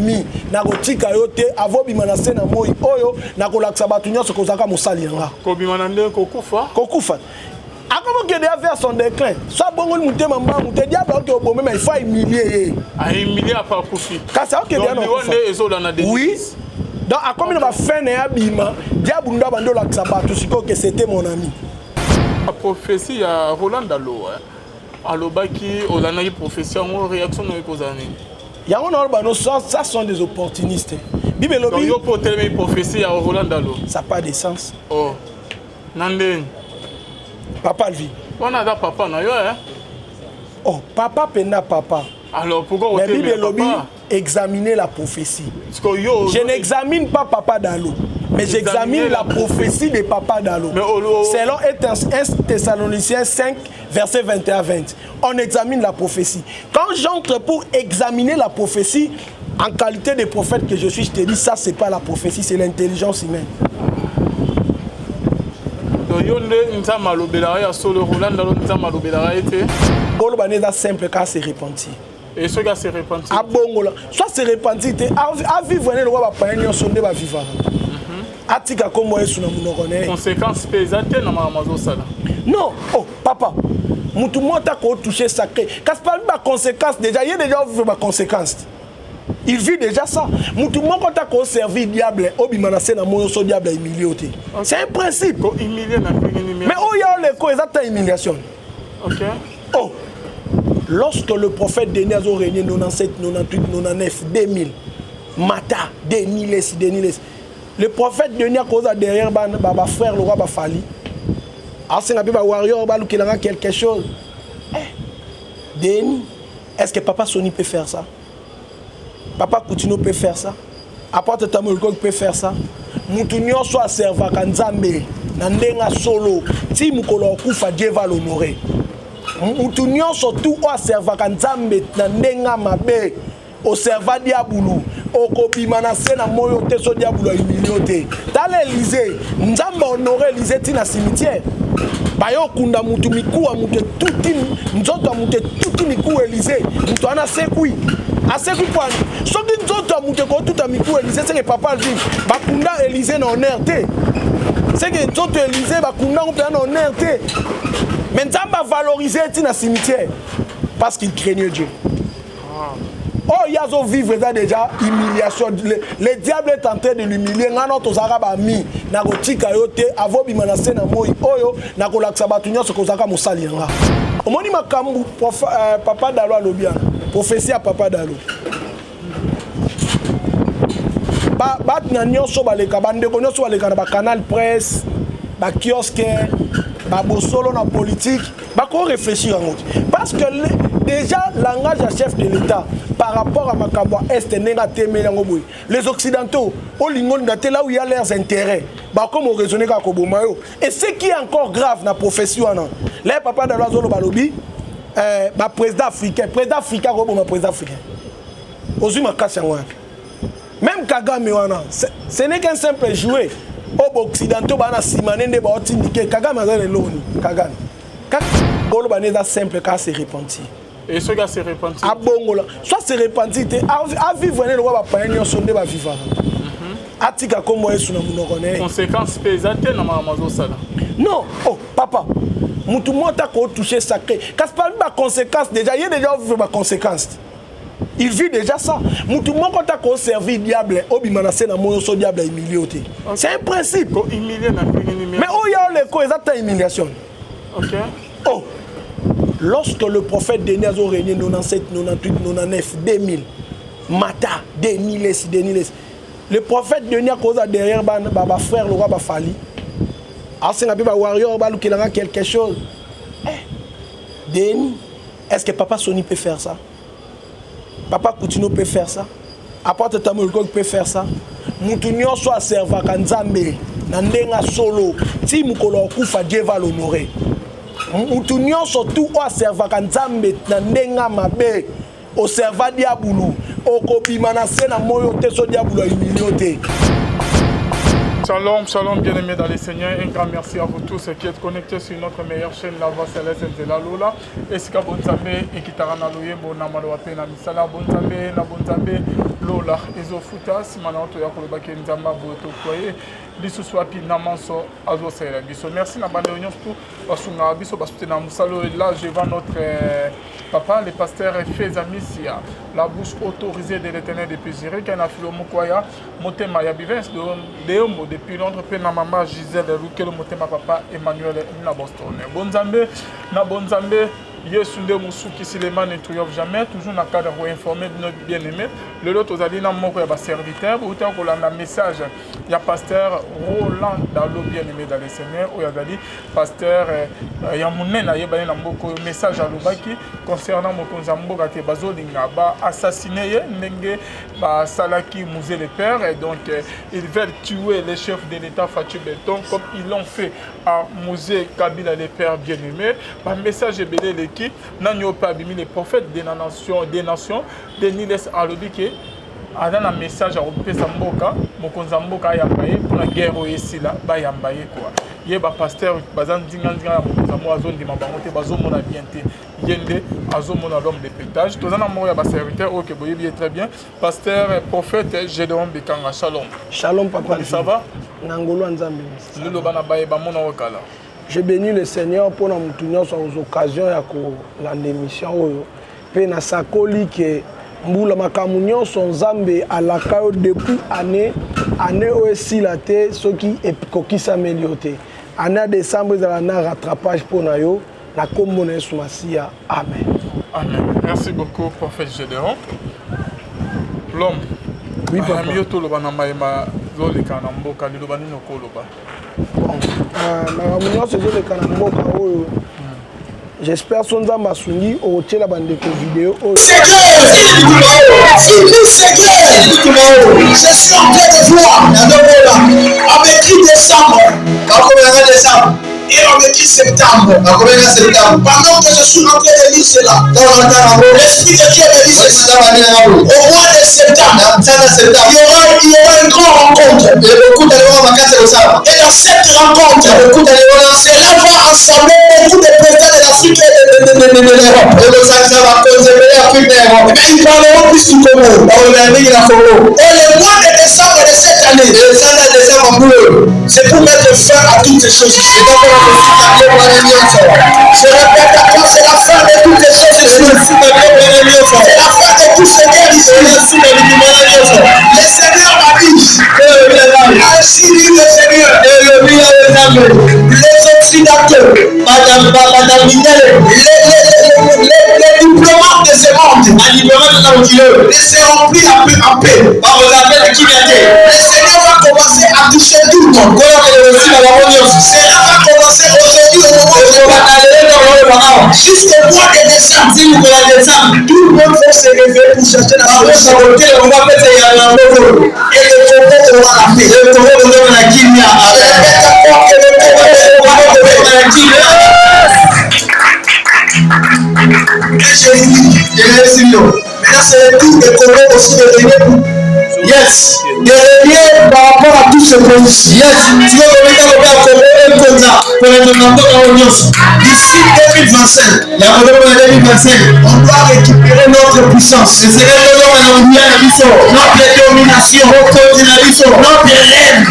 mi na kotika yo te avo bimana se na moi oyo na kolakisa bato nyonso kozaka mosali yanga kobimana nde kokufa Comment que déjà faire son déclin? Soit bon on monte maman monte diable que au même il faut humilier. Ah humilier à pas Koufi. Car ça que bien non. Oui. Donc à combien va faire na bima diable ndo bando la xaba tout ce que c'était mon ami. La prophétie à Roland Dalo alobaki olana yi prophétie en réaction no ekozani. Ya on a ça sont des opportunistes. Bible lobby. Donc yo porter mes prophéties à Roland Dalo. Ça pas de sens. Oh. Nanden. Papa le vit. On a da papa na yo hein. Oh, papa pena papa. Alors pourquoi mais Bible lobby examiner la prophétie. Je n'examine pas Papa Dalo, mais j'examine la prophétie de Papa Dalo. Selon 1 Thessaloniciens 5, verset 21-20. On examine la prophétie. Quand j'entre pour examiner la prophétie, en qualité de prophète que je suis, je te dis, ça c'est pas la prophétie, c'est l'intelligence humaine. Simple car c'est repentir. Et ce gars s'est repenti. À Bongola. Soit c'est repenti, à vivre, le roi va pas un sonde va vivre. Atika comme moi, sur nos connaît. Conséquences pesantes dans ma sala. Non, oh papa, tout le monde a touché sacré. Quand c'est pas une conséquence déjà, il y a déjà une conséquence. Il vit déjà ça. Tout le monde a servi diable, obimanassé dans mon so diable humilié. C'est un principe. Mais où il y a les causes de humiliation. OK. Oh. Lorsque le prophète Denis a régné 97, 98, 99, 2000, Mata, Denis, le prophète Denis a causé derrière ma frère le roi Bafali. Alors c'est un warrior qui a quelque chose. Denis, est-ce que Papa Sony peut faire ça? Papa Coutinho peut faire ça? Apporte Tamolko peut faire ça? Moutounio soit serva Kanzambe, Nandenga solo, si Moukolo Koufa Dieu va l'honorer. Mutu nyonso tu o serva kanzambe na ndenga mabe o serva diabulu okobima na se na moyo te so diabulu humilité tala Élysée nzamba honorer Élysée tina cimetière bayo kunda mutu mikuwa mutu tuti nzoto mutu tuti mikuwa Élysée mutu ana sekui asekui kwani soki nzoto mutu ko tuta mikuwa Élysée c'est que papa dit bakunda Élysée na honneur te c'est que nzoto Élysée bakunda on peut na honneur te. Maintenant, on va valoriser le cimetière parce qu'il craignait Dieu. Oh, il y a vivre déjà humiliation. Le diable est en train de l'humilier. On a notre Arabes amis. Na kotika yote avo bimanase na moi oyo na kolakisa batu nyonso kozaka mosali yanga. Omoni makambu Papa Dalo alobia. Prophétie à Papa Dalo. Bat na nyonso baleka bandeko nyonso baleka na ba canal presse, ba kiosque. Solo na politique, qu'on réfléchir en autre. Parce que déjà, langage à chef de l'État par rapport à Makamba Est, les Occidentaux, là où il y a leurs intérêts, comme on raisonne avec Kobomayo. Et ce qui est encore grave dans la profession, les papas de l'Azolo Balobi, président africain, même Kagame, ce n'est qu'un simple jouet. Aux Occidentaux, bana simane ne ba otindike Kagame azale loni Kagame. Bolo baneza simple car c'est repenti. Et ce gars s'est repenti. À Bongola, soit c'est repenti te à vivre ne roi ba paignon sonde ba vivre. Atika comme moi sur na munokone. Conséquences pesantes na mazo sala. Non, oh papa. Mutu monta ko toucher sacré. Car c'est pas une conséquence déjà, il y a déjà une conséquence. Il vit déjà ça. Tout le monde a servi diable, obimanassé na moyo so diable humilié. C'est un principe. Mais où il y a les causes de humiliation. OK. Oh. Lorsque le prophète Denis a régné 97, 98, 99, 2000, Mata, Denis, le prophète Denis a causé derrière ma frère le roi Bafali. Alors c'est un warrior qui a quelque chose. Denis, est-ce que Papa Sony peut faire ça? Papa Coutinho peut faire ça. Apporte Tamolko peut faire ça. Moutounio soit serva kanzambe. Nandenga solo. Si Moukolo Koufa Dieu va l'honorer. Moutounio surtout o serva kanzambe. Nandenga mabe. O serva diabulu. O kobi manase na moyo te so diabulu humilité. Shalom, shalom, bien-aimés dans les Seigneurs. Un grand merci à vous tous qui êtes connectés sur notre meilleure chaîne, La Voix Céleste de la Lola. Et si vous avez et qui t'arrêtent à l'ouïe, bon, namalwape na misala, bon zambe, na bon zambe, Lola, ezofuta, si maintenant tu as colobaki nzamba, boto koye, biso swapi namanso, azo sera biso. Merci na bande réunion pour basunga biso basute na musalo. Là, je vends notre papa, le pasteur Fezamisia, la bouche autorisée de l'Éternel depuis Zurich, qui a fait le Mokoya, Motema Yabivens, de depuis Londres, puis na maman Gisèle, Rouke, le Motema papa Emmanuel, na Boston. Bonzambe, na Bonzambe, Yesunde Moussouki Sileman ne triomphe jamais, toujours dans le cadre pour informer de notre bien-aimé. Le lot aux alliés, il y a serviteur, ou tant qu'on a un message, il y a pasteur Roland Dalo, bien-aimé dans les Seigneurs, ou il y a dit pasteur Yamounen, il y a un message à Lubaki concernant Mokonzambo, qui a assassiné Nenge, Salaki, Mouzé le Père, et donc ils veulent tuer les chefs de l'État Fatih Béton, comme ils l'ont fait à Mouzé Kabila le Père bien-aimé. Un message est belé qui n'a pas abîmé les prophètes des nations, des Niles Alobike, a un message à Opé Samboka, Mokonzamboka Yambaye, pour la guerre au Essila, Bayambaye quoi. Il y a un pasteur, Bazan Dingandiga, Mokonzamo, Azon de Mabamote, Bazomona Bienté, Yende, Azomona l'homme de pétage. Tous en amour, il y a un serviteur, ok, vous voyez très bien. Pasteur, prophète, Gédéon Bekanga, Shalom. Shalom, papa. Ça va? Nangolo Nzambi. Lolo Banabaye, Bamona Okala. Je bénis le Seigneur pour nous aux occasions de l'émission. Puis na sakoli que mbula makamunyo son zambe à la caille depuis année aussi la terre ce qui est coquille s'améliorer. Année décembre il y a un rattrapage pour nayo na commune sumasia. Amen. Amen. Merci beaucoup prophète Gédéon. L'homme. Oui papa. Mieux tout le banamaïma zolika na mboka lilobani nokoloba. J'espère que son âme a souni au télé bande de vidéo. Je suis en train de voir on m'écrit décembre. Et on m'écrit septembre. Pendant que je suis en train de lire cela, l'Esprit de Dieu me dit ceci. Au mois de septembre, il y aura une grande rencontre. Et dans cette rencontre, cela va assembler beaucoup de présidents de l'Afrique et de l'Europe. Ils parleront plus du Congo. Et le mois de décembre de cette année, c'est pour mettre fin à toutes ces choses. Je répète à toi, c'est la fin de toutes les choses ici. C'est la fin de tout ce qui est ici. Le Seigneur m'a dit, ainsi dit le Seigneur, les Occidentaux, les diplomates de ce monde ne seront plus en paix. Le Seigneur va commencer à toucher tout le monde. Cela va commencer aujourd'hui au moment où jusqu'au mois de décembre. Tout le monde va se réveiller pour chercher la paix. Et le Congo aura la paix. Je répète encore que le Congo aura la paix. Et je vous dis, maintenant c'est le tour de Congo aussi de venir. Yes, de revenir par rapport à tout ce qu'on dit. Yes, tu vas revenir au Congo et d'ici 2025, on doit récupérer notre puissance, notre domination, notre règne.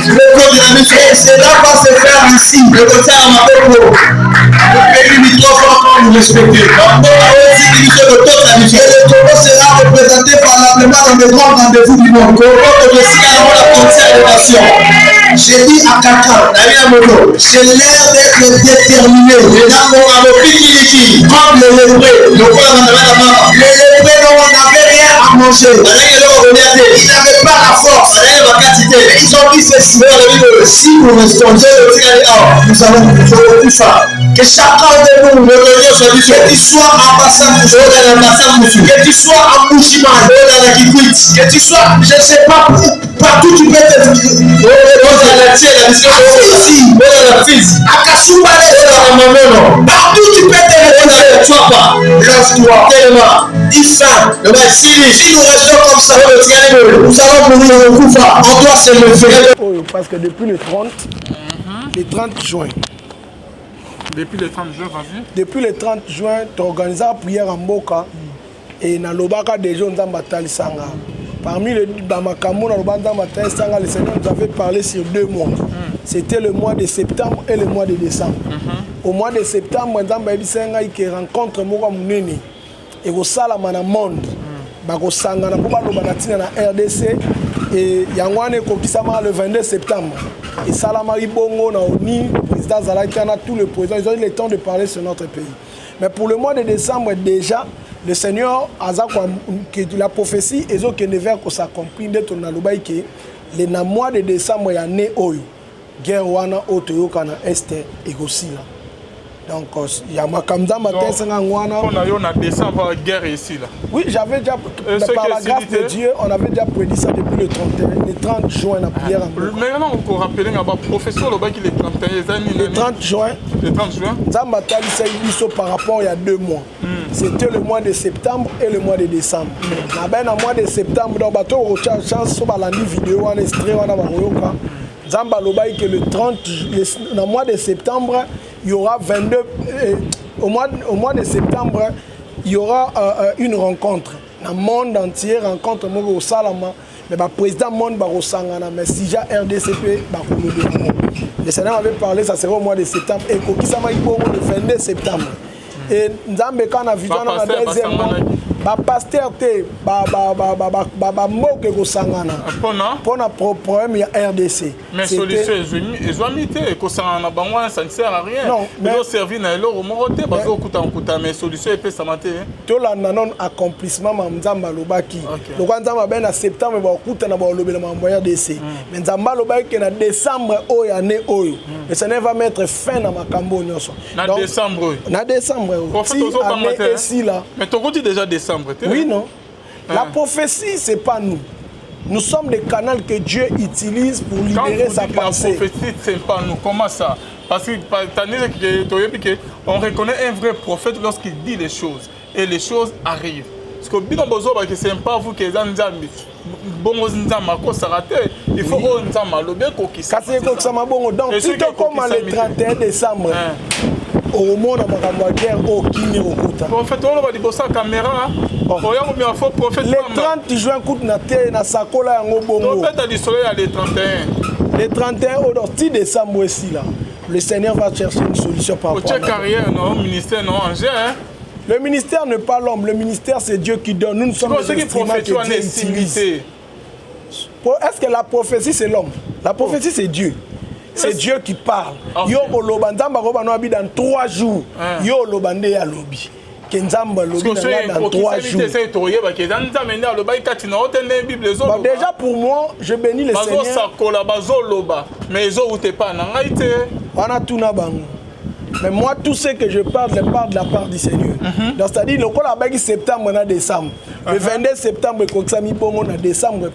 Et cela va se faire ici. Le pays microphone nous respecter. Et le Congo sera représenté par la plupart dans les grands rendez-vous du monde. J'ai dit à quelqu'un, j'ai l'air d'être déterminé. Comme les lépreux. Les lépreux dont on n'avait rien à manger. Ils n'avaient pas la force. Et ils ont dit ceci. Si nous restons, nous allons beaucoup faire. Que chacun de nous, que tu sois ambassadeur, que tu sois en Mouchima, que tu sois, je ne sais pas, partout tu peux te à Kasumba, partout tu peux te lève-toi, dis ça. Si nous restons comme ça, nous allons mourir au Koufa. On doit se lever. parce que depuis le 30, le 30 juin. Depuis le 30 juin, vas-y. Depuis le 30 juin, tu organises la prière en Boka et dans le Baka des gens dans Batali Sanga. Parmi les Bamakamou, dans Batali Sanga, le Seigneur nous avait parlé sur 2 mois. C'était le mois de septembre et le mois de décembre. Au mois de septembre, nous avons rencontre Moura Mouneni et au Salama dans le monde. Bako Sanga, nous avons na RDC et Yangwane Kokisama le 22 septembre. Et Salamari Bongo, le président Zalakana, tous les présidents, ils ont eu le temps de parler sur notre pays. Mais pour le mois de décembre, déjà, le Seigneur a dit que la prophétie, et que ne vers que s'accomplit de ton aloubaïke, le mois de décembre, il y a né Oyo, guerre wana Otoyo Kana Este et Gossila. Donc, il y a ma kamza matin, c'est un wana. On a eu en décembre guerre ici là. Oui, j'avais déjà, par la grâce de Dieu, on avait déjà prédit ça depuis le 30 juin, la prière en Boka. Maintenant, on peut rappeler que le professeur le 31 le 30 juin, le 30 juin, Zambatali Saïbiso par rapport il y a 2 mois. C'était le mois de septembre et le mois de décembre. Dans le mois de septembre, dans le bateau, on a chance sur la vidéo, on a extrait, on a Maroyoka. Zambalobaï que le 30, dans le mois de septembre, il y aura 22. Au mois de septembre, il y aura une rencontre. Dans le monde entier, rencontre au Salama. Mais le président monde au Sangana, mais si j'ai RDCP, le Sénat avait parlé, ça sera au mois de septembre. Et Kokisama le 22 septembre. Et Nzambe quand on a vu dans le deuxième mois, pasteur te moke ko sangana pona problème ya RDC. Mais solution ils ont mis ko sangana bango ça ne sert à rien. Non, mais ils ont servi na eloko moko te bazo kuta mais solution epé ça maté. To la non accomplissement Nzamba lobaki. Le quand Nzamba ben en septembre ba kuta na ba lobela mambo ya RDC. Mais Nzamba lobaki na décembre oyo année oyo. Le Seigneur va mettre fin na makambo nyonso. Na décembre. Na décembre. Si là. Mais tu dis déjà décembre. Oui, non. La prophétie, ce n'est pas nous. Nous sommes des canaux que Dieu utilise pour libérer sa pensée. La prophétie, ce n'est pas nous. Comment ça? Parce que on reconnaît un vrai prophète lorsqu'il dit les choses. Et les choses arrivent. Parce que ce n'est pas vous qui êtes en Nzambi. Il faut que donc, plutôt comme le 31 décembre. Au monde à guerre au Kini Okuta. Prophète, on va dire ça caméra. Le 30 juin, coup na terre na sakola yango bongo. Prophète du soleil à le 31. Le 31 au 10 décembre ici là. Le Seigneur va chercher une solution par rapport. Au carrière non, ministère non, Angers. Le ministère n'est pas l'homme, le ministère c'est Dieu qui donne. Nous ne sommes pas des instruments que Dieu utilise. Est-ce que la prophétie c'est l'homme? La prophétie c'est Dieu. C'est Dieu qui parle. Yo olobandamba robano abi dans 3 jours. Yo olobande ya lobi. Kenzamba lobi dans 3 jours. Déjà pour moi, je bénis le Seigneur. Mais ils ont pas mais moi, tout ce que je parle de la part du Seigneur. Donc, c'est-à-dire, le septembre, on décembre. Le 22 septembre, décembre,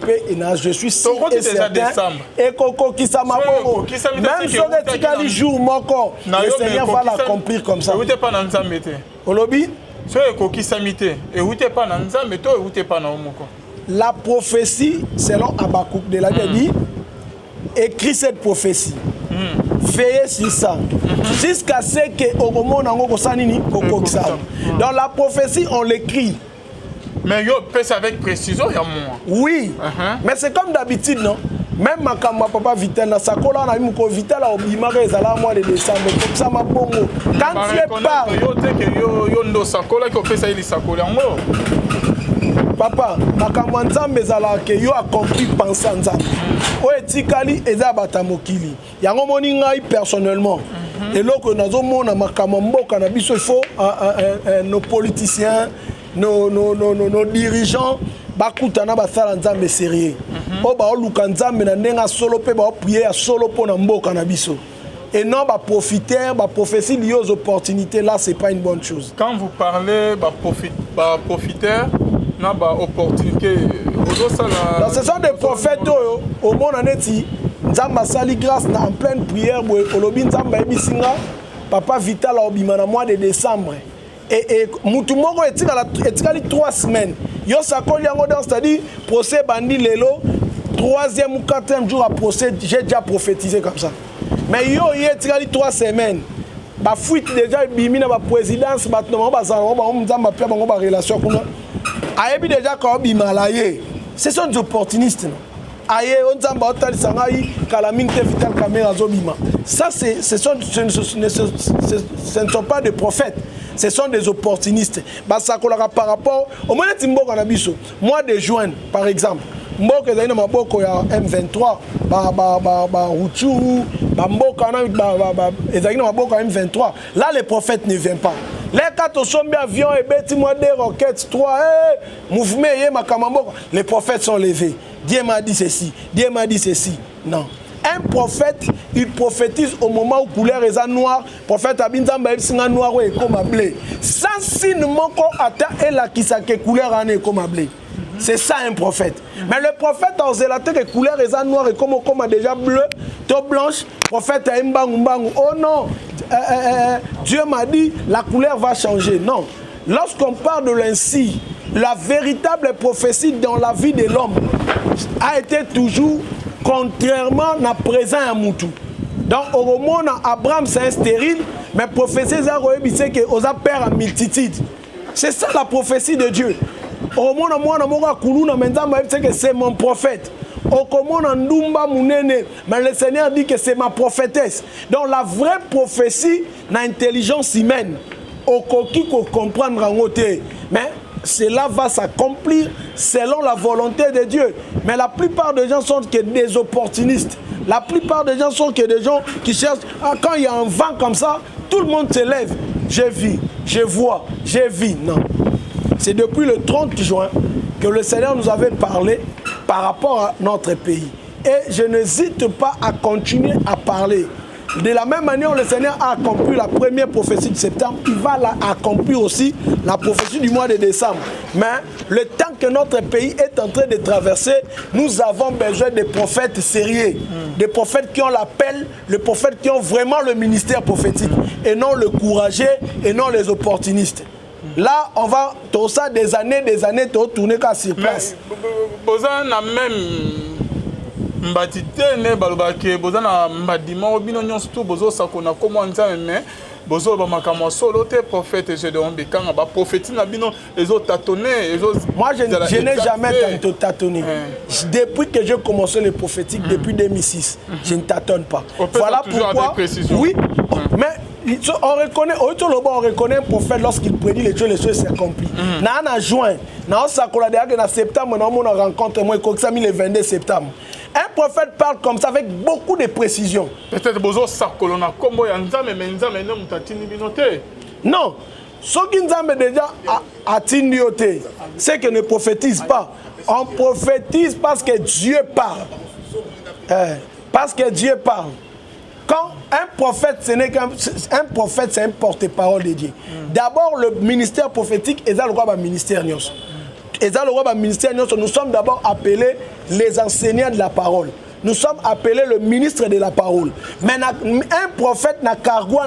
je suis sûr et certain. Et même si on est jour, le Seigneur va l'accomplir comme ça. La prophétie, selon Abakouk de la Bible, écrit cette prophétie. Veillez sur ça. Jusqu'à ce que au moment où dans la prophétie, on l'écrit. Mais yo pèse avec précision, il y a moins. Oui. Mais c'est comme d'habitude, non? Même ma papa Vitel, na sakola na muko Vitel a obimare ezala mois de décembre comme ça ma bongo. Quand tu parles, yo ndo sakola qui pèse ili sakola ngo. Papa, makambo nzambe ezalaka yo accompli penser nzambe. O etikali eza batamokili. Yango moni ngai personnellement. Et loko nazomona makambo mboka na biso il faut nos politiciens, nos dirigeants bakutana basala nzambe sérieux. O ba oluka nzambe na ndenga solo pe ba prier solo po na mboka na biso. Et non, bah, profiteur, bah, prophétie liée aux opportunités, là, c'est pas une bonne chose. Quand vous parlez bah, profiteur, non, bah, opportunité. Donc, ce sont des prophètes au monde en eti. Nzamba sali grâce en pleine prière, Olobi Nzamba ebisinga, papa Vital au bimana mois de décembre. Et Moutoumoko est 3 semaines. Yo sakoli yango dans, c'est-à-dire procès bandi lelo. troisième ou quatrième jour à procès, j'ai déjà prophétisé comme ça. Mais yo, il y a 3 semaines. Bah fuite déjà bimi na ba présidence maintenant ba za ba mzamba pia ba relation kuna. Ayebi déjà quand bima la ye. Ce sont des opportunistes. Non? Aye on zamba otali sangai kalamine te vital caméra zo bima. Ça ce ne sont pas des prophètes. Ce sont des opportunistes. Bah ça colora par rapport au moment timbo kana biso. Mois de juin par exemple. Mboka ezali na maboko ya M23 Ruchuru mboka ezali na maboko ya M23. Là les prophètes ne viennent pas. Les 4 sombi avions et bêtis moi des roquettes 3 mouvement yé makamambo. Les prophètes sont levés. Dieu m'a dit ceci, Dieu m'a dit ceci. Non. Un prophète, il prophétise au moment où couleur est noire. Prophète Abinzamba est noir et comme blé. Sans signe moko ata et la qui sa couleur en est comme blé. C'est ça un prophète. Mais le prophète en zélaté que couleur est noire et comme déjà bleu, tout blanche, prophète a mbang. Oh non, Dieu m'a dit la couleur va changer. Non. Lorsqu'on parle de l'ainsi, la véritable prophétie dans la vie de l'homme a été toujours contrairement à présent à Moutou. Donc au moment Abraham c'est un stérile, mais prophétie c'est que aux père en multitude. C'est ça la prophétie de Dieu. Au moment c'est mon prophète. Mais le Seigneur dit que c'est ma prophétesse. Donc la vraie prophétie n'a intelligence humaine. Au coquille qu'on comprendre en côté. Mais cela va s'accomplir selon la volonté de Dieu. Mais la plupart des gens sont que des opportunistes. La plupart des gens sont que des gens qui cherchent. Quand il y a un vent comme ça, tout le monde se lève. Je vis, je vois, je vis. Non. C'est depuis le 30 juin que le Seigneur nous avait parlé par rapport à notre pays. Et je n'hésite pas à continuer à parler. De la même manière, le Seigneur a accompli la première prophétie de septembre, il va accomplir aussi la prophétie du mois de décembre. Mais le temps que notre pays est en train de traverser, nous avons besoin de prophètes sérieux, des prophètes qui ont l'appel, les prophètes qui ont vraiment le ministère prophétique, et non le courageux, et non les opportunistes. Là, on va tout ça des années, tourner qu'à sur place. Bozan a même mbatite ne balobake bozana mbadima obino nyonso tout bozo sakona comment nzambe bozo ba makamwa solo te prophète Gédéon Bekanga ba prophétie na bino les autres tâtonner moi je n'ai jamais tâtonné depuis que j'ai commencé le prophétique depuis 2006 je ne tâtonne pas voilà pourquoi oui mais on reconnaît un prophète lorsqu'il prédit les choses s'accomplissent. En juin, en septembre, on rencontre moi le 22 septembre. Un prophète parle comme ça avec beaucoup de précision. Peut-être que non, ce qui nous a déjà atteint, c'est qu'on ne prophétise pas. On prophétise parce que Dieu parle. Parce que Dieu parle. Quand un prophète, c'est un porte-parole de Dieu. D'abord, le ministère prophétique est le roi du ministère. Nous sommes d'abord appelés les enseignants de la parole. Nous sommes appelés le ministre de la parole. Mais un prophète n'a qu'à dont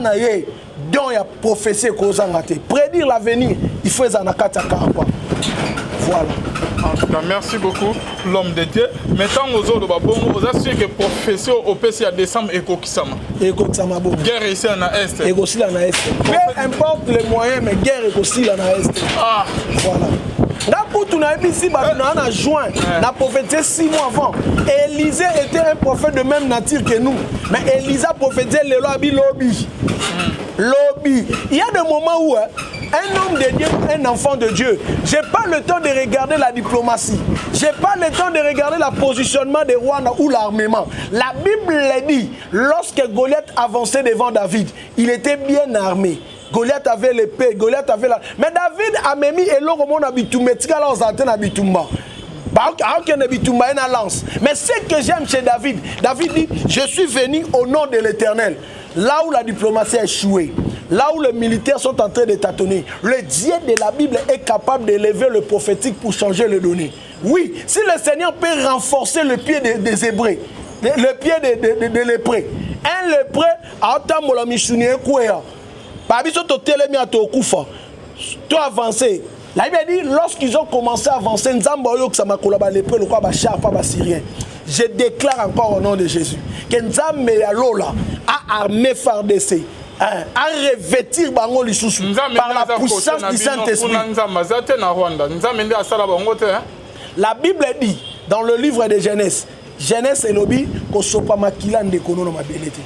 il y a prophétie prédire l'avenir, il faut zanakata karwa. Voilà. En tout cas, merci beaucoup, l'homme de Dieu. Maintenant, aux autres, vous assurez que prophétie au PC à décembre et Kokisama. Et Kokisama, bon. Guerre ici en Est. Et aussi en Est. Peu importe les moyens, mais guerre est aussi en Est. Ah. Voilà. Là, pour tout le monde, ici, en juin, la prophétie 6 mois avant. Élisée était un prophète de même nature que nous. Mais Élisée prophétisait le lobby. Lobby. Il y a des moments où un homme de Dieu, un enfant de Dieu, je n'ai pas le temps de regarder la diplomatie. Je n'ai pas le temps de regarder le positionnement des rois ou l'armement. La Bible l'a dit, lorsque Goliath avançait devant David, il était bien armé. Goliath avait l'épée, Goliath avait la... Mais David a mis et l'eau au Abitumba, Abitumba. Mais ce que j'aime chez David, David dit, je suis venu au nom de l'Éternel. Là où la diplomatie a échoué, là où les militaires sont en train de tâtonner, le Dieu de la Bible est capable d'élever le prophétique pour changer les données. Oui, si le Seigneur peut renforcer le pied des Hébreux, le pied de lépreux, un lépreux a la mission tout avancé. La Bible dit, lorsqu'ils ont commencé à avancer, je déclare encore au nom de Jésus que Nzambe ya lola a armé FARDC à revêtir bango lisusu par la puissance du Saint-Esprit. La Bible dit dans le livre de Genèse, Genèse et Lobi, ko sopa makila ndekono na mabelete.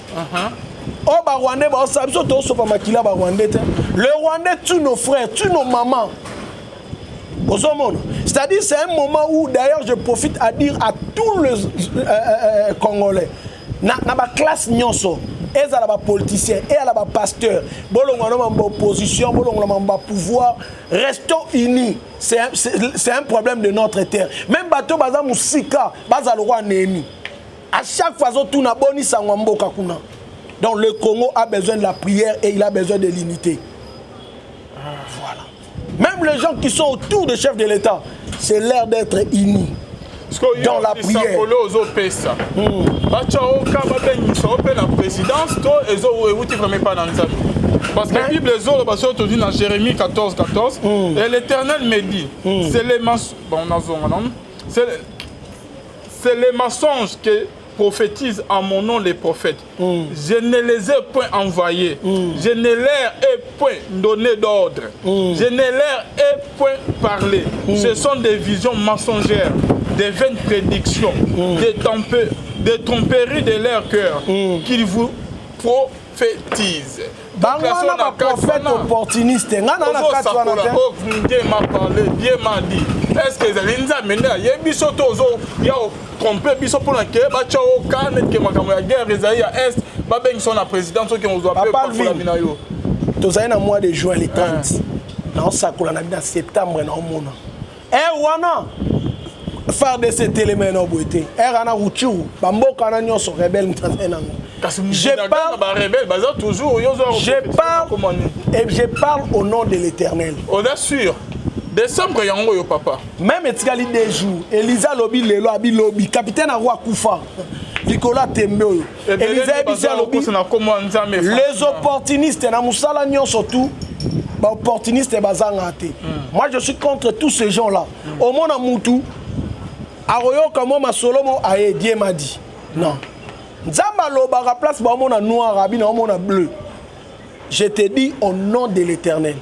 Oh ba Rwandais ba osabso to sopa makila ba Rwandais. Le Rwandais tue nos frères, tue nos mamans. C'est-à-dire c'est un moment où d'ailleurs je profite à dire à tous les Congolais na ba classe nyonso et à la politicien et à la pasteur bolongo na ba opposition bolongo na ba pouvoir restons unis. C'est un problème de notre terre. Même bateau baza musika baza le roi nemi. À chaque fois tout na boni sangwa mboka kuna. Donc le Congo a besoin de la prière et il a besoin de l'unité. Voilà. Même les gens qui sont autour des chefs de l'État, c'est l'heure d'être unis dans la prière. Parce que la Bible est dans Jérémie 14, 14, et l'Éternel me dit, c'est les mensonges que prophétisent à mon nom les prophètes. Je ne les ai point envoyés. Je ne leur ai point donné d'ordre. Je ne leur ai point parlé. Ce sont des visions mensongères, des vaines prédictions, des tromperies de leur cœur qu'ils vous prophétisent. Bangwana ba prophète opportuniste. Ngana na katwana te. Dieu m'a parlé, Dieu m'a dit. Est-ce que les Nzambe yebiso tozo ya tromper biso pour la ke ba chao kanet ke makamo ya guerre Isaïe est ba ben son la présidence qui on doit appeler pour la mina yo. Tozali na mois de juin le 30. Na sakola na septembre na omona. Wana FARDC télémé na boité. Ana Ruchuru bamboka na nyonso rebelle mtana nango. Je parle au nom de l'Éternel. On assure. Décembre, yango papa. Même etikali des jours. Elisa lobi lelo abi lobi. Capitaine a roi Koufa. Nicolas Tembe. Elisa ebisa lobi. Les opportunistes na musala nyon surtout. Ba opportunistes bazanga te. Moi je suis contre tous ces gens là. Au mona mutu. Aroyo kamo masolomo aye Dieu m'a dit. Non. Nzamba lobara place ba mona noir abi na mona bleu. Je te dis au nom de l'Éternel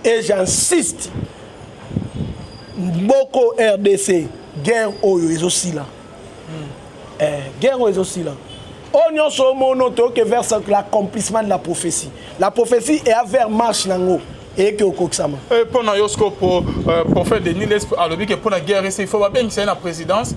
et j'insiste. Boko RDC guerre oyo aussi là. Guerre oyo aussi là. On so mono to que vers l'accomplissement de la prophétie. La prophétie est vers marche nango et que okoksama. Pour na yosko pour prophète Denis alobi que pour la guerre il faut bien que c'est la présidence.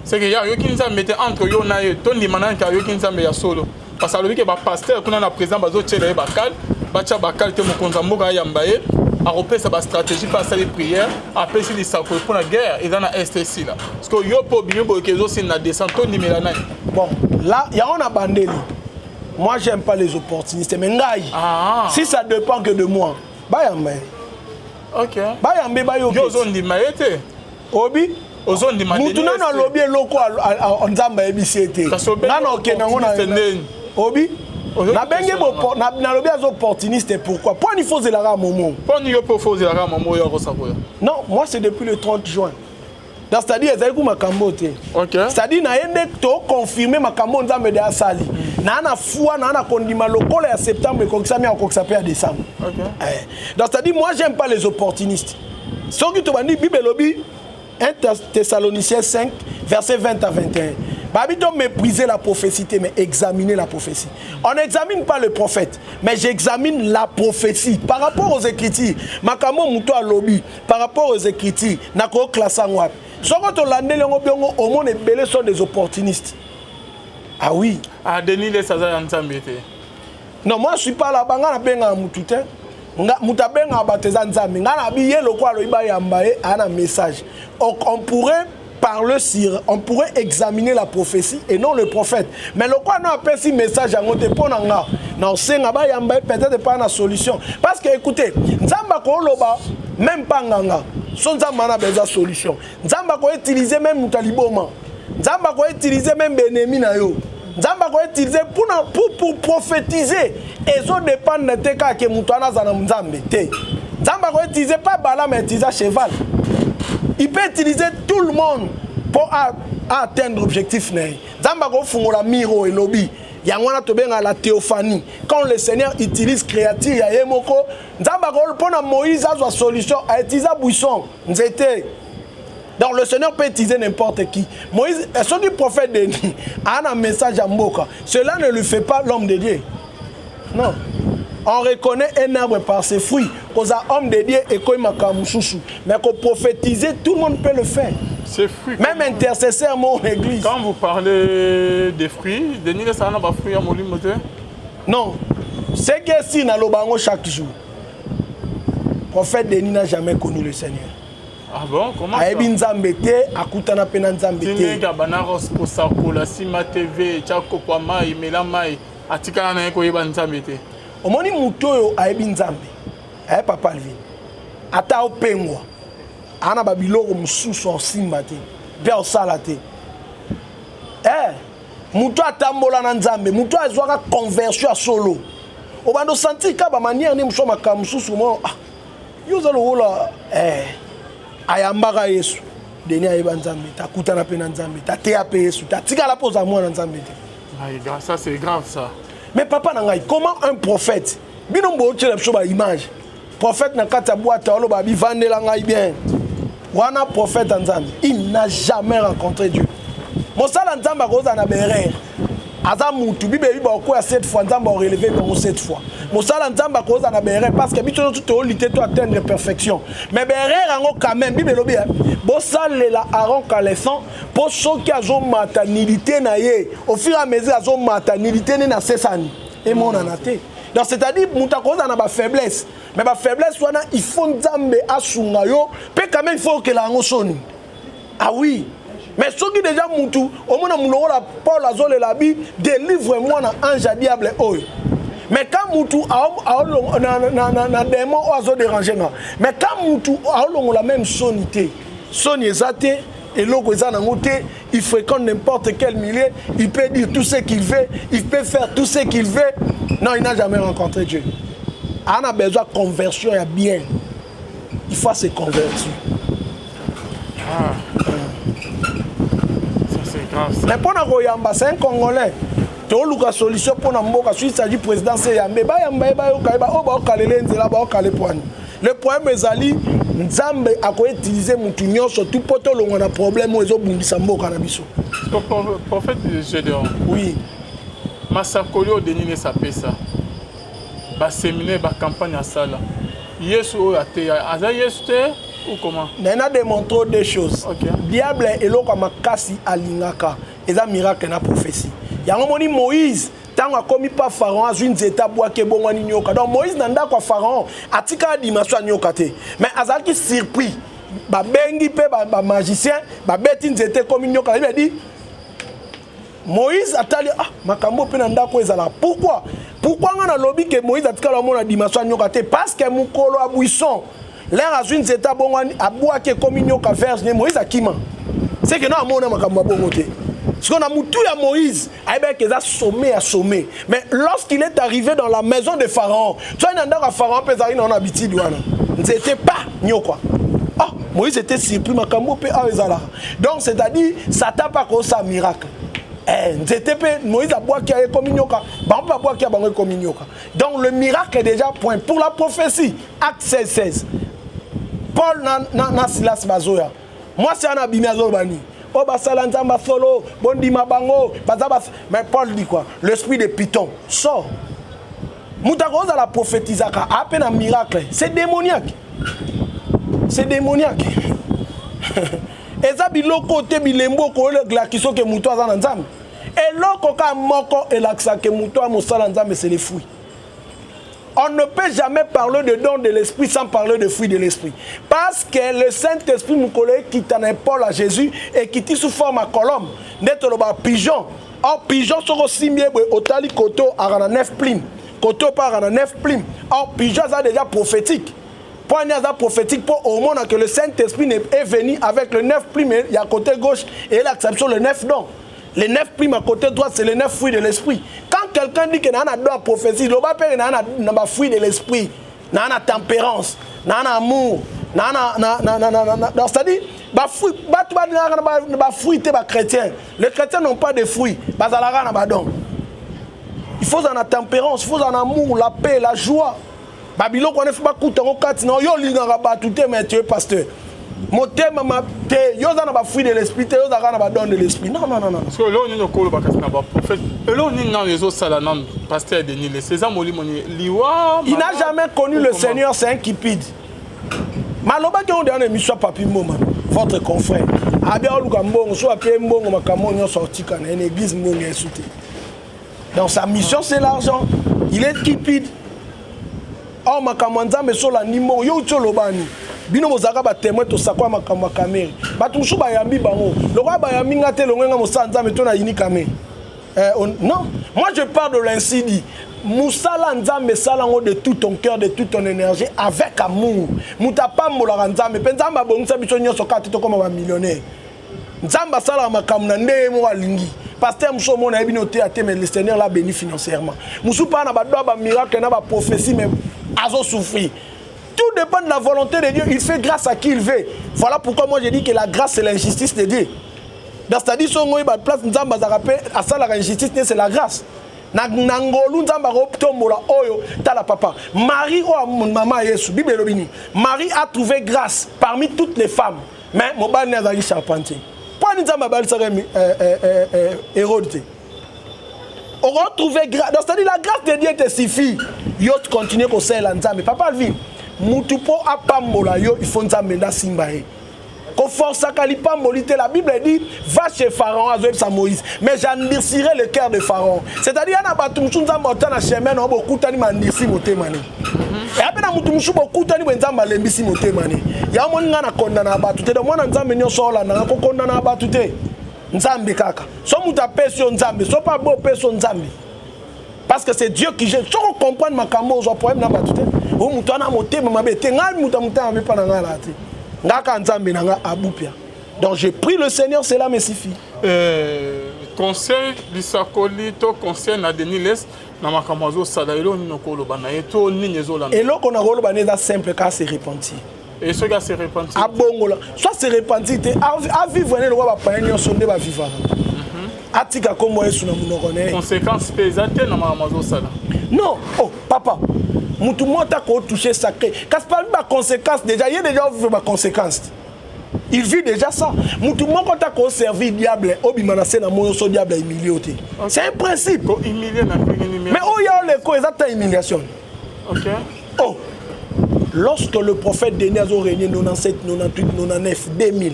C'est que ya yo kinza mettre entre yo na yo tondi mananka yo kinza me ya solo parce que alobi que ba pasteur kuna na président bazo tshela bakal bacha bakal te mokonza mboka ya mbaye a repérer sa stratégie par sa prière après si les sako pour la guerre et dans la STC là parce que yo po binyo bo kezo c'est na descente tondi melana. Bon là il y a on a bandeli. Moi j'aime pas les opportunistes mais ngai si ça dépend que de moi bayambe. OK bayambe bayo yo zondi maete obi ozondi madeni mutuna na lobby loko nzamba ebisete nana okena ngona obi na benge bo na lobby az opportuniste pourquoi point il faut de la momo point il faut poser la momo ya kosakoya. Non, moi c'est depuis le 30 juin. C'est-à-dire ezali ku makambo te. OK. C'est-à-dire na yende to confirmer makambo nzamba de asali. Na na foi na na kondima lokola ya septembre kokisami en kokisapé à décembre. OK. Donc c'est-à-dire moi j'aime pas les opportunistes. Ce qui te bandi Bible lobby 1 Thessaloniciens 5, versets 20 à 21. Babito mépriser la prophétie, mais examiner la prophétie. On n'examine pas le prophète, mais j'examine la prophétie. Par rapport aux Écritures, Makamo Mouto à lobby, par rapport aux Écritures, Nako Klasangwap. Ce que tu l'as dit, au monde est belé sont des opportunistes. Ah oui. Ah, Denis les Saza Nzambete. Non, moi je suis pas là, Banga Benga Moutouté. Mutabenga abateza nzambe ngana biye lokwa loiba yambaye ana message. On pourrait parler sur, on pourrait examiner la prophétie et non le prophète. Mais lokwa no appelle si message en te ponanga na senga ba yambaye peut-être pas na solution parce que écoutez nzamba ko loba même pas nganga son nzamba na besoin solution. Nzamba ko utiliser même mutaliboma. Nzamba ko utiliser même benemi na yo. Nzamba ko utiliser pour prophétiser et ça dépend de te ka ke mutana za na nzambe te. Nzamba ko utiliser pas bala mais utiliser cheval. Il peut utiliser tout le monde pour atteindre l'objectif. Nzamba ko fungola miro et lobby. Yangwana tobenga la théophanie. Quand le Seigneur utilise créature ya yemoko, nzamba ko pona Moïse a sa solution à utiliser buisson. Nzete. Donc le Seigneur peut utiliser n'importe qui. Moïse, est-ce que le prophète Denis a un message à Mboka? Cela ne lui fait pas l'homme de Dieu. Non. On reconnaît un arbre par ses fruits. Quand un homme de Dieu et quand il mais qu'on prophétiser, tout le monde peut le faire. Ces fruits. Même intercesseur, mon église. Quand vous parlez des fruits, Denis, ça n'a pas fruit à mon limite? Non. C'est que si nous l'obangons chaque jour, le prophète Denis n'a jamais connu le Seigneur. Ah bon? Comment ça? Aebi nzambete, akutana pena nzambete. Tinega banaros kosakola sima TV, chako kwa mai, mela mai, atikana na yeko yeba nzambete. Omoni mutoyo aebi nzambe. Ae papa Alvin. Ata opengwa. Ana babiloko mususu osimba te. Bia osala te. Muto atambola na nzambe, muto azwaka conversion à solo. Obando senti ka ba manière ni musoma ka mususu mo. Yoza lo wola ayambaka Yesu. Deni ayeba nzambe, takutana pe na nzambe, tateya pe Yesu, tatikala poza mwa na nzambe te. Ça c'est grave ça. Mais papa nangai, comment un prophète, binombo otchela biso ba image. Prophète na kata boîte olo ba bi vandela ngai bien. Wana prophète nzambe, il n'a jamais rencontré Dieu. Mosala nzamba koza na berere. Aza mutu bibe biba ko ya 7 fois nzamba o relever bango 7 fois. Mosala nzamba koza na berere parce que biso tout to lutter to atteindre la perfection. Mais berere ngo quand même bibe lobi bo salela Aaron Kalefan pour ceux qui azo maternité na ye. Au fur et à mesure azo maternité na sesani. Et mon anaté. Donc c'est-à-dire muta koza na ba faiblesse. Mais ba faiblesse wana il faut nzambe asunga yo, pe quand même il faut que la ngo soni. Ah oui. Mais ceux qui déjà moutou, au moins on a Paul Azol et la Bible, délivre-moi un ange à diable. Mais quand moutou a démon oiseau dérangé. Mais quand moutou a la même sonité, sonité et l'eau il fréquente n'importe quel milieu, il peut dire tout ce qu'il veut, il peut faire tout ce qu'il veut. Non, il n'a jamais rencontré Dieu. On a besoin de conversion et bien. Il faut se convertir. Mais pour nous, c'est un Congolais. Tu as une solution pour nous. Si il s'agit du président, c'est Yambe. Le problème est que Nzambe a utilisé mon surtout pour tout le monde problème où ils ont bundissambo cannabis. Prophète Gédéon. Oui. Massakolio Denis Sapesa. Ba séminaire, ba campagne à ça là. Yesu a été. Aza Yesu ou comment? On a démontré des choses. Okay. Diable est là comme kasi alingaka. Et ça miracle na prophétie. Il y a un moment Moïse, tant a commis pas Pharaon, a une étape boaké bon nyoka. Donc Moïse nanda quoi Pharaon, atika dimension nyoka te. Mais azaki surpris. Ba bengi pe ba magicien, ba beti nzete comme nyoka. Il a dit Moïse atali makambo pe nanda ko ezala. Pourquoi? Pourquoi on a lobby que Moïse atika la mona dimension nyoka te? Parce que mukolo a buisson. L'air a une étape bon a boaké comme nyoka verse Moïse akima. C'est que non a mona makambo bon côté. Ce qu'on a moutou à Moïse, il a sommé. Mais lorsqu'il est arrivé dans la maison de Pharaon, tu vois, il y a un Pharaon qui est en habitude. C'était pas Nyokwa. Moïse était surpris. Donc, c'est-à-dire, Satan n'a pas causé un miracle. Moïse a boit qui a comme Nyoka. Donc, le miracle est déjà point. Pour la prophétie, acte 16. Paul n'a Silas Bazoya. Moi, c'est un abîme à Zobani. Solo, mais Paul dit quoi? L'esprit de Python sort. Moutagoz à la prophétisaka, à peine un miracle. C'est démoniaque. C'est démoniaque. Et ça, il côté bilembo ko le glakiso ke muto azana nzambe. Et loko ka moko et l'axa ke muto a mosala nzambe c'est les fruits. On ne peut jamais parler de don de l'esprit sans parler de fruits de l'esprit. Parce que le Saint-Esprit, mon collègue, qui t'en Paul à Jésus et qui t'y sous forme à colombe, n'est pas pigeon. Or, pigeon sont aussi mieux au tali koto à 9 plim. Koto par 9 plim. Or, pigeon, ça déjà prophétique. Point ça prophétique pour au monde que le Saint-Esprit est venu avec le 9 plim, il y a côté gauche et l'acception le 9 dons. Les 9 primes à côté droit, c'est les 9 fruits de l'esprit. Quand quelqu'un dit qu'il y a une prophétie, il n'y a pas de fruits de l'esprit, il y a une tempérance, il y a un amour, C'est-à-dire, fruits chrétiens. Les chrétiens n'ont pas de fruits. Il faut en la tempérance, il faut en amour, la paix, la joie. Babylone, on ne fait pas coûter en quatre, non, yo li na ba tout mais tu es pasteur. Mon thème ma te yo za na ba fruit de l'esprit, yo za na ba don de l'esprit. Non. Parce que là on est ko ba kasna ba prophète. Et là on est dans les autres salanam pasteur Denis les César Moli moni liwa. Il n'a jamais connu le Seigneur, c'est un cupide. Maloba qui on donne émission papi moma, votre confrère. Abia oluka mbongo so apé mbongo makamo nyo sorti kana une église mbongo esouté. Donc sa mission c'est l'argent. Il est cupide. Oh makamanza me sola nimo yo tsolobani. Bino mozaka ba témoin to sakwa makamwa kamera. Batumshu ba yambi bango. Lokwa ba yambi ngate longenga mosanza meto na yini kamera. Non, moi je parle de l'incidi. Moussala nzambe salango de tout ton cœur, de toute ton énergie avec amour. Mutapa mola nzambe penzamba bongisa biso nyoso kati to comme ba millionnaire. Nzamba sala makamna ndemo alingi. Pasteur Mousso mon a noté à mais le Seigneur l'a béni financièrement. Moussou pas na ba doa ba miracle na ba prophétie mais azo souffrir. Tout dépend de la volonté de Dieu. Il fait grâce à qui il veut. Voilà pourquoi moi je dis que la grâce c'est l'injustice de Dieu. C'est-à-dire son ngoy ba place nzamba za rappel à ça la injustice c'est la grâce. Nangolu nzamba optomola oyo tala papa. Marie ou maman Yesu Bible lobini. Marie a trouvé grâce parmi toutes les femmes. Mais mon bal n'a charpentier. Pourquoi nous avons Hérode? On retrouve grâce. C'est-à-dire la grâce de Dieu te suffit. Yo continue comme ça l'anzambe. Papa Alvin, mutupo apambola yo il faut nzambe nda simbae. Ko force kalipa molite la Bible dit va chez Pharaon azoeb sa Moïse mais j'endurcirai le cœur de Pharaon. C'est-à-dire na batumsu nzambe otana chemin na bokutani mandisi motemane. Et après na mutumsu bokutani benzamba lembisi motemane. Ya moninga na kondana batute de mwana nzambe nyoso la na ko kondana batute. Nzambe kaka. So muta peso nzambe, so pas bo peso nzambe. Parce que c'est Dieu qui gère. Si on comprend ma camo, on problème na batute. O mutana motema mabete ngal muta me pa na ngala te. Ngaka nzambe na nga abupia. Donc j'ai pris le Seigneur, cela me suffit. Conseil lisakoli to conseil na Deniles na makamazo sala elo ni nokolo bana eto ni nyezola. Elo kona rolo bana simple car se repentir. Et ce gars se repentir. A bongola. Soit se repentir à vivre le roi ba paignon sonde ba vivre. Atika comme Yesu na munokone. Conséquences pesante na makamazo sala. Non, oh papa. Moutou mota ko toucher sacré. Parce que pas conséquence déjà, il y a déjà vu ma conséquence. Il vit déjà ça. Moutou mota ko servir diable, obimanase na moyo so diable humilié. C'est un principe. Mais où il y a les causes de humiliation. OK. Oh. Lorsque le prophète Denis a régné 97, 98, 99, 2000,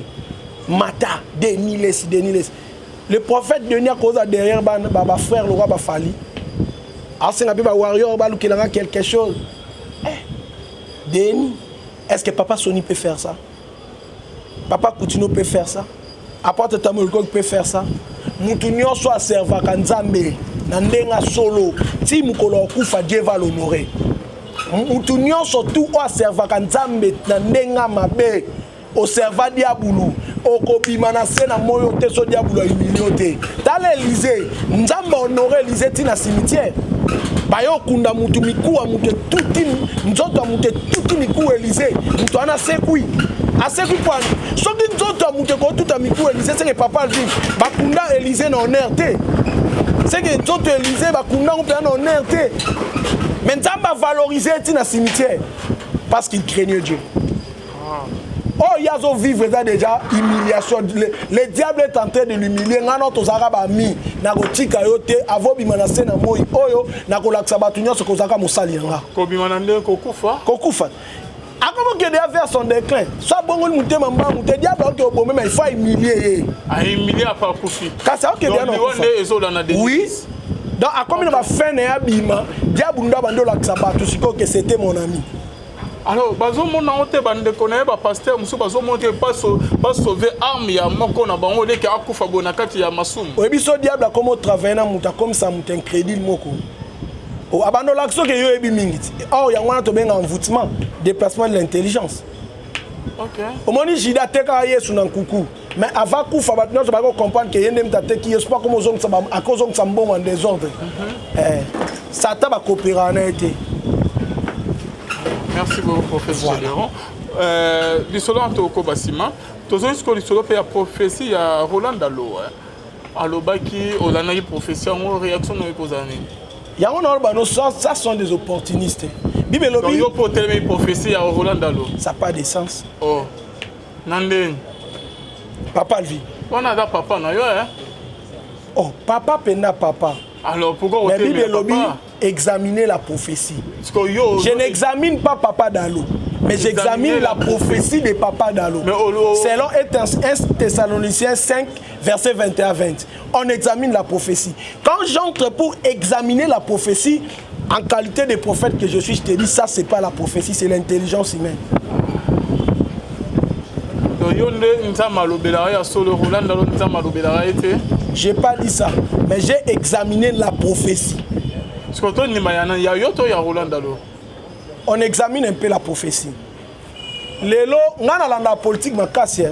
Mata, Denis, le prophète Denis a causé derrière ba frère le roi ba Fali. Alors c'est un warrior qui a quelque chose. Denis, est-ce que papa Sony peut faire ça? Papa Coutinho peut faire ça? Apôtre Tamolko peut faire ça? Moutounio soit serva kanzambe, nandenga solo, si mukolo kufa Dieu va l'honorer. Moutounio surtout au serva kanzambe, nandenga mabe, au serva diabulu. Okobimana sena moyo te so diabulu humilité. Dans l'Élysée, nzamba honorer l'Élysée tina cimetière. Bayo kunda mutu mikuwa mutu tuti nzoto mutu tuti mikuwa Élysée. Mutu ana sekui. Asekui kwani. Soki nzoto mutu ko tuta mikuwa Élysée c'est que papa dit bakunda Élysée na honneur te. C'est que nzoto Élysée bakunda on peut na honneur te. Mais nzamba valoriser tina cimetière parce qu'il craignait Dieu. Oh, il y a vivre déjà humiliation. Le diable est en train de l'humilier. Notre Zaraba mi, nagotika yote, avobi manase na moi. Oyo, nakolaksa batunya ce kozaka musalianga. Kobimanande kokufa. Kokufa. Comment que déjà vers son déclin. Soit bon on monte mamba, monte diable ok au mais il faut humilier. A humilier à pas kufi. Car c'est ok déjà non. Oui. Donc à combien va faire na bima, diable ndo bando laksa batu siko que c'était mon ami. Alors, bazo mona ote bande connaît ba pasteur musu bazo monter pas sauver arme ya moko na bango leke akufa bona kati ya masumu. Obiso diable comme travailler na muta comme ça muta crédit moko. O abando l'action que yo ebi mingiti. Oh ya wana to benga envoûtement, déplacement de l'intelligence. OK. Omoni jida teka Yesu na nkuku. Mais avant kufa batno to ba comprendre que yende mta teki Yesu pas comme ozong sa ba akozong sa mbongo en désordre. Satan va coopérer en été. Merci beaucoup, professeur Léon. lisolo antoko basima tozo isko lisolo pe ya prophétie ya Roland Dalo alobaki olanaki prophétie en réaction no ekozani yango na ba no ça sont des opportunistes Bible donc yo potelemi prophétie ya Roland Dalo ça pas de sens oh nande papa lui on a da papa na yo oh papa pena papa alors pourquoi mais Bible lobby examiner la prophétie je n'examine pas papa Dalo mais j'examine la prophétie de Papa Dalo. Selon 1 Thessaloniciens 5, verset 21-20. On examine la prophétie. Quand j'entre pour examiner la prophétie, en qualité de prophète que je suis, je te dis, ça, c'est pas la prophétie, c'est l'intelligence humaine. J'ai pas dit ça, mais j'ai examiné la prophétie. On examine un peu la prophétie. Lelo, nga na la politique makasi,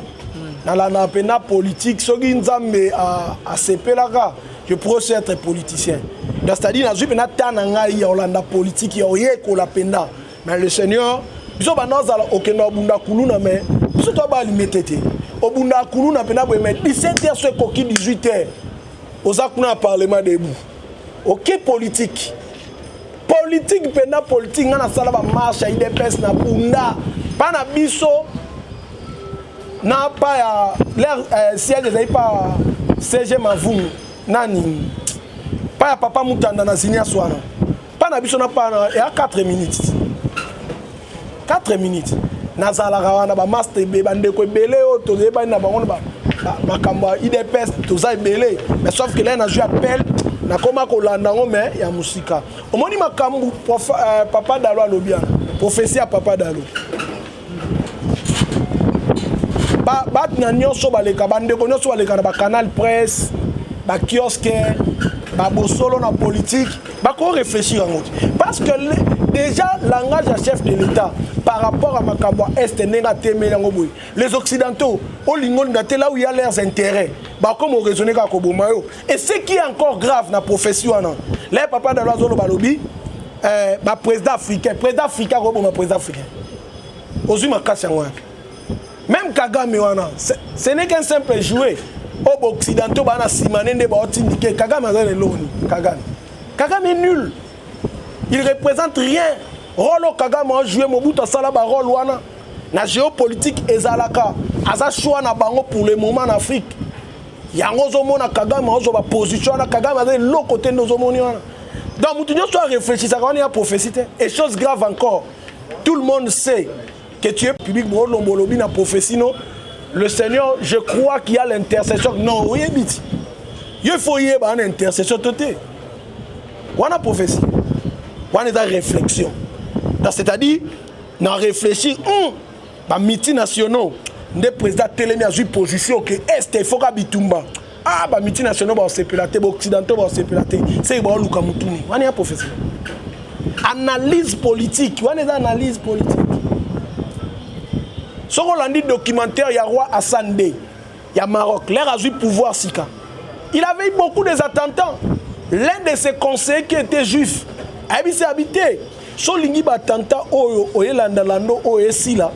na la pena politique, soki nzambe a sepelaka, je pourrais aussi être politicien. C'est-à-dire, na zui pena tananga ya olanda politique ya oye ko la pena. Mais le Seigneur, biso banozala okenda obunda kuluna mais biso to ba limitete. Obunda kuluna pena bo mais 17h ce koki 18h. Oza kuna parlement debout. OK politique. Politique pena politique ngana sala ba marche ya IDPS na bunda pana biso na pa ya l'air siège ezali pa CG Mavum nani pa ya papa Mutanda na Zinia Swana pana biso na pa ya 4 minutes 4 minutes na zala rawana ba master be bande ko belé o to zeba na bango ba makambo IDPS to za belé mais sauf que là na joué appel na koma ko landa ngome ya musika omoni makambu papa Dalo alobia prophétie à papa Dalo ba na nyonso baleka bande ko nyonso baleka na ba canal presse ba kiosque ba bosolo na politique ba ko réfléchir en autre parce que déjà langage à chef de l'état par rapport à makambo est nenga temela ngoboy les occidentaux au lingon daté là où il y a leurs intérêts bah comme on raisonner ka ko bomayo et ce qui est encore grave na profession là les papa Dalo zolo balobi ba président africain ko boma président africain ozuma kasa ngwa même Kagame wana ce n'est qu'un simple jouet au occidentaux bana simanende ba otindike Kagame azale loni Kagame est nul. Il représente rien. Rolo Kagame a joué Mobutu Sala ba rôle wana na géopolitique ezalaka aza choix na bango pour le moment en Afrique. Yango zomona Kagame ozo ba position na Kagame azali lo côté ndozomoni wana. Donc mutu nyo soit réfléchir ça quand il y a prophétie et chose grave encore. Tout le monde sait que tu es public Lombolobi na prophétie non. Le Seigneur, je crois qu'il y a l'intercession. Non, oui, il faut y avoir une intercession totale. On a prophétie. On a une réflexion. C'est-à-dire, on réfléchir, les multinationaux, les présidents télémi a eu position que est il faut qu'Abitumba. Ah, les multinationaux vont se pélater, les occidentaux vont se pélater. C'est bon, nous comme tout. On a une prophétie. Analyse politique. On a une analyse politique. Si on a dit documentaire, il y a roi Hassan Bey, il y a Maroc, l'air a eu pouvoir Sika. Il avait eu beaucoup des attentats. L'un de ses conseillers qui était juif, il s'est habité. So lingi ba attentat oyo oyelanda lando oyo sila.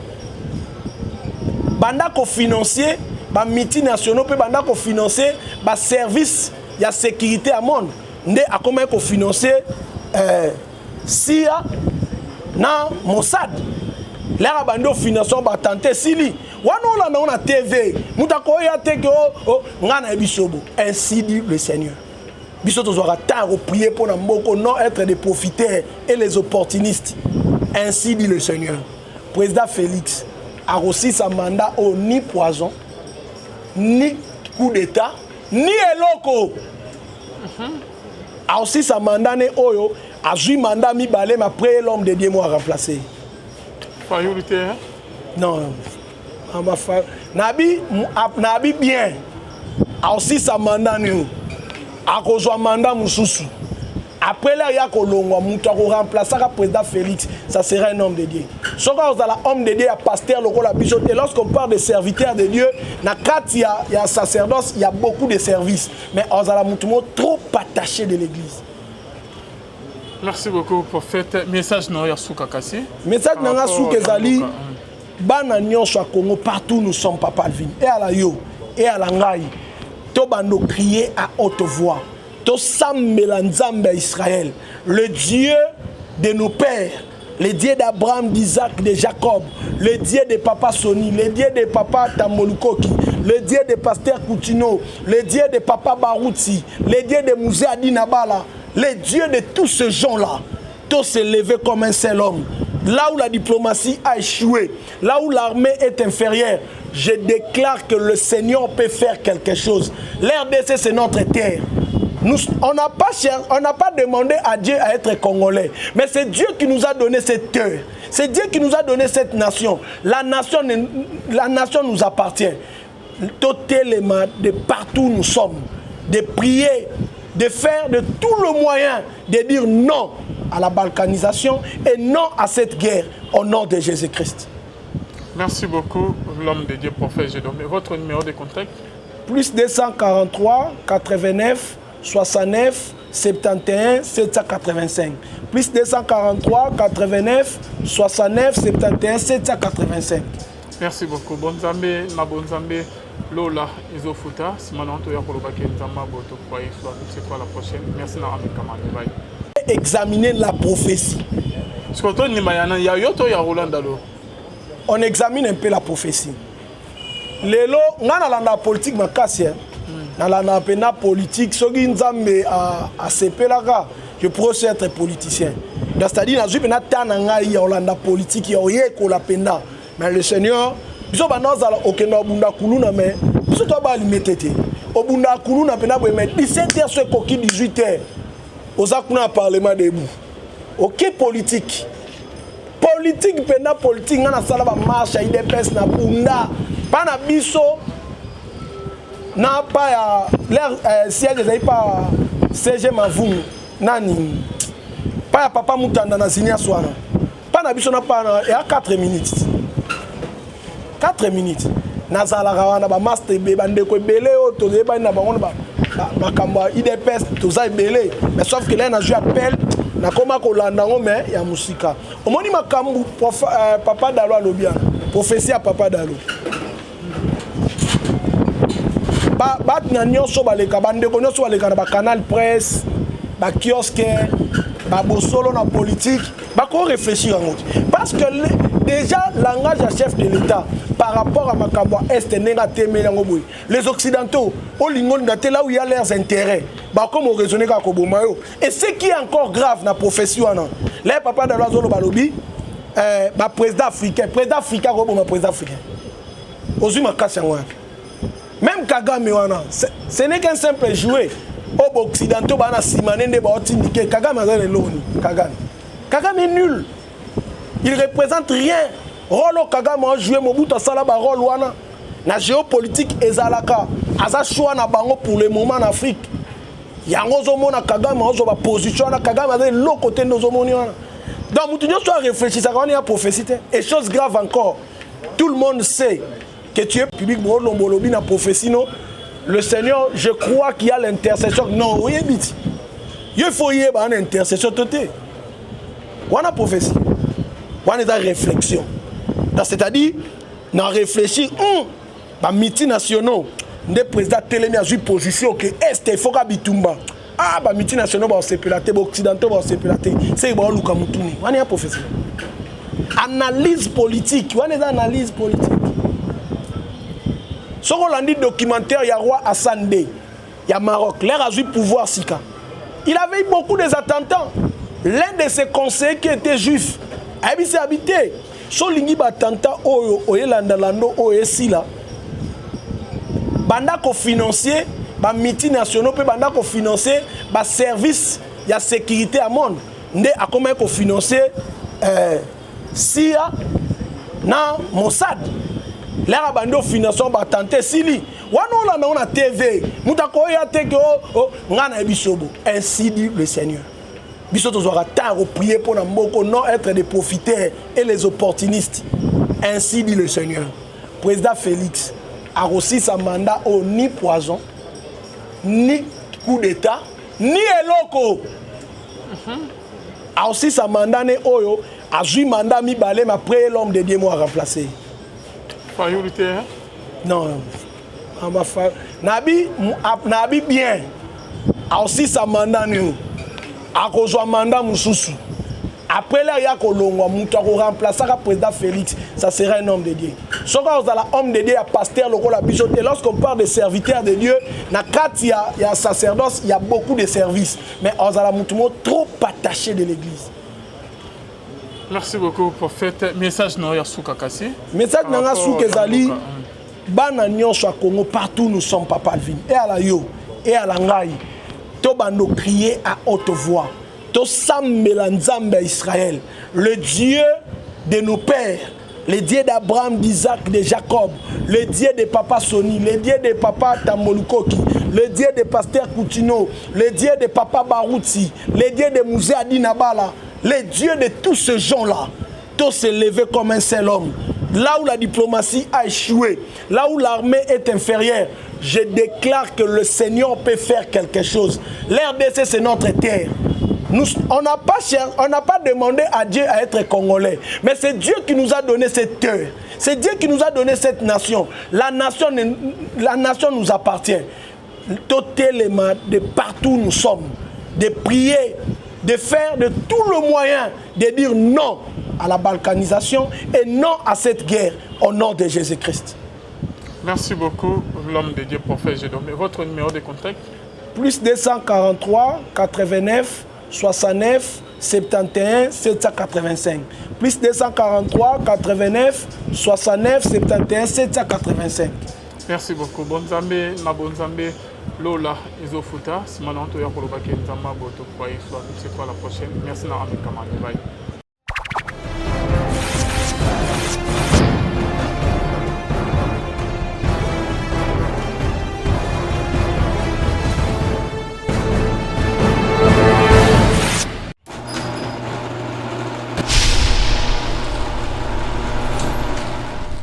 Banda ko financier ba multinationaux pe banda ko financer ba service ya sécurité à monde. Ndé a comment ko financer CIA na Mossad. L'air bando financement ba tenter sili. Wana on a TV. Mutako ya teke ngana bisobo. Ainsi dit le Seigneur. Biso tozora tard prier pour na mboko non être des profiteurs et les opportunistes. Ainsi dit le Seigneur. Président Félix a reçu sa mandat au ni poison, ni coup d'état, ni eloko. A aussi sa mandat ne oyo, a joué mandat mi balé mais après l'homme de Dieu m'a remplacé. Fayorité hein? Non. Nabi bien. A aussi sa mandat nous. A cause mandat mususu. Après là, il y a Kolongwa, Moutako remplacer le président Félix, ça sera un homme de Dieu. Sauf que vous avez l'homme de Dieu, à pasteur, la bijoute. Et lorsqu'on parle de serviteurs de Dieu, il y a sacerdoce, il y a beaucoup de services. Mais vous avez trop attaché de l'église. Merci beaucoup, prophète. Message Noya Soukakasi. Message Noya Soukazali. bana nyonso à Congo partout nous sommes papa Alvin et à la yo et à la ngai to bando crier à haute voix to sambela nzambe Israël le Dieu de nos pères, le Dieu d'Abraham, d'Isaac, de Jacob, le Dieu de Papa Soni, le Dieu de Papa Tamolukoki, le Dieu de Pasteur Koutino, le Dieu de Papa Barouti, le Dieu de Mouzé Adinabala, le Dieu de tous ces gens-là, tous se lever comme un seul homme. Là où la diplomatie a échoué, là où l'armée est inférieure, je déclare que le Seigneur peut faire quelque chose. L'RDC, c'est notre terre. On n'a pas demandé à Dieu à être congolais, mais c'est Dieu qui nous a donné cette terre. C'est Dieu qui nous a donné cette nation. La nation nous appartient. Totalement, de partout où nous sommes, de prier, de faire de tout le moyen, de dire non à la balkanisation et non à cette guerre au nom de Jésus-Christ. Merci beaucoup, l'homme de Dieu, prophète Gédomé. Votre numéro de contact? Plus 243 89 69 71 785. Plus 243 89 69 71 785. Merci beaucoup. Bonzambe, na bonzambe, Lola, Isofuta, Simananto, Yakolobake, Nzamba, Boto, Kwaye, c'est toi la prochaine. Merci, Naramé Kamani. Bye. Examiner la prophétie. On examine un peu la prophétie. Lelo, ngana landa politique makasi. Na landa pena politique, sogi nzambe a sepelaka, je pourrais être politicien. C'est-à-dire na zupe na tananga ya olanda politique ya oyeko la penda. Mais le Seigneur, biso banaza okenda obunda kuluna mais biso to ba limetete. Obunda kuluna pena bo mais 17h ce koki 18h. Ozakuna parlement debout. OK politique. Politique pena politique ngana sala ba marche ya IDPS na bunda. Pas na biso na pas ya l'air siège zai pas CG Mavum nani. Pas ya papa Mutanda na Zinia Swana. Pas na biso na pas na 4 minutes. 4 minutes. Nazala rawana ba master be bande ko belé o to ba na bango ba makamba IDPS to za belé mais sauf que là na joué appel na koma ko landa ngo mais ya musika omoni makambu papa Dalo alobia prophétie à papa Dalo ba na nyonso baleka bande ko nyonso baleka na ba canal presse ba kiosque ba bosolo na politique ba ko réfléchir en parce que déjà langage à chef de l'État par rapport à Makambo Est les Occidentaux au Lingon là où il y a leurs intérêts bah comme on raisonne comme Kobomayo et ce qui est encore grave dans la profession les papa de l'oiseau balobi bah président africain comme président africain Ozuma Kassangwa même Kagame wana ce n'est qu'un simple jouet aux Occidentaux bah na simane ne ba otindike Kagame azale loni Kagame est nul. Il représente rien. Rolo Kagame a joué Mobutu Salaba rôle wana. La géopolitique ezalaka. Aza choix na bango pour le moment en Afrique. Yango zo mona Kagame ozo ba position na Kagame a l'autre côté de zomoni wana. Donc mutu nyoso réfléchir ça quand il y a prophétie et chose grave encore. Tout le monde sait que tu es public Bolobi na prophétie non. Le Seigneur, je crois qu'il y a l'intercession. Non, oui bit. Il faut y avoir une intercession totale. Wana prophétie. On est dans réflexion. C'est-à-dire, dans réfléchir, les multinationaux, les présidents Télémi a eu position que Est, il faut qu'Abitumba. Ah, les multinationaux vont se pélater, les occidentaux vont se pélater. C'est bon, Luka Moutouni. On est un professeur. Analyse politique. On est dans analyse politique. Ce qu'on a dit documentaire, il y a roi Hassan Bey, il y a Maroc, l'air a eu pouvoir Sika. Il avait eu beaucoup des attentats. L'un de ses conseillers qui était juif, il s'est habité. So lingi batanta oyo landalando oyo sila. Banda ko financier, ba multinationaux pe banda ko financer ba service ya sécurité à monde. Nde a comment ko financer SIA na Mossad. Là bando financement ba tenter sili. Wana on a TV, mutako ya teke ngana ebisobo. Ainsi dit le Seigneur. Biso tozwaka temps à prier pour non être des profiteurs et les opportunistes. Ainsi dit le Seigneur. Président Félix a reçu sa mandat au ni poison, ni coup d'État, ni eloko. A aussi sa mandat ne oyo, a joué mandat mi balé, mais après l'homme de Dieu m'a remplacé. Fayoulité. Non. Nabi bien. Aussi sa mandat nous. A cause mandat moussousou. Après là, il y a Kolongwa, Moutou remplacer le président Félix, ça serait un homme de Dieu. Si on a un homme de Dieu, il y a pasteur, et lorsqu'on parle de serviteurs de Dieu, il y a sacerdoce, il y a beaucoup de services. Mais on a trop attaché de l'église. Merci beaucoup pour ce message. Message Nanga Soukezali, Bana Nyonso à Congo, partout nous sommes, Papa Alvin. Et à la Yo, et à la Ngai, Tobando crier à haute voix. Israël, le Dieu de nos pères, le Dieu d'Abraham, d'Isaac, de Jacob, le Dieu de Papa Soni, le Dieu de Papa Tamolukoki, le Dieu de Pasteur Koutino, le Dieu de Papa Barouti, le Dieu de Mouzé Adinabala, le Dieu de tous ces gens-là, tous se lever comme un seul homme. Là où la diplomatie a échoué, là où l'armée est inférieure, je déclare que le Seigneur peut faire quelque chose. L'RDC, c'est notre terre. On n'a pas demandé à Dieu à être congolais, mais c'est Dieu qui nous a donné cette terre. C'est Dieu qui nous a donné cette nation. La nation nous appartient. Totalement, de partout où nous sommes, de prier, de faire de tout le moyen, de dire non à la balkanisation et non à cette guerre au nom de Jésus-Christ. Merci beaucoup, l'homme de Dieu, prophète Gédomé. Votre numéro de contact? Plus 243 89 69 71 785. Plus 243 89 69 71 785. Merci beaucoup. Bonzambe, na bonzambe, Lola, Isofuta, Simananto, Yakoloba, Kentama, Boto, Kwaï, soit la prochaine. Merci, Naramé Kamani. Bye.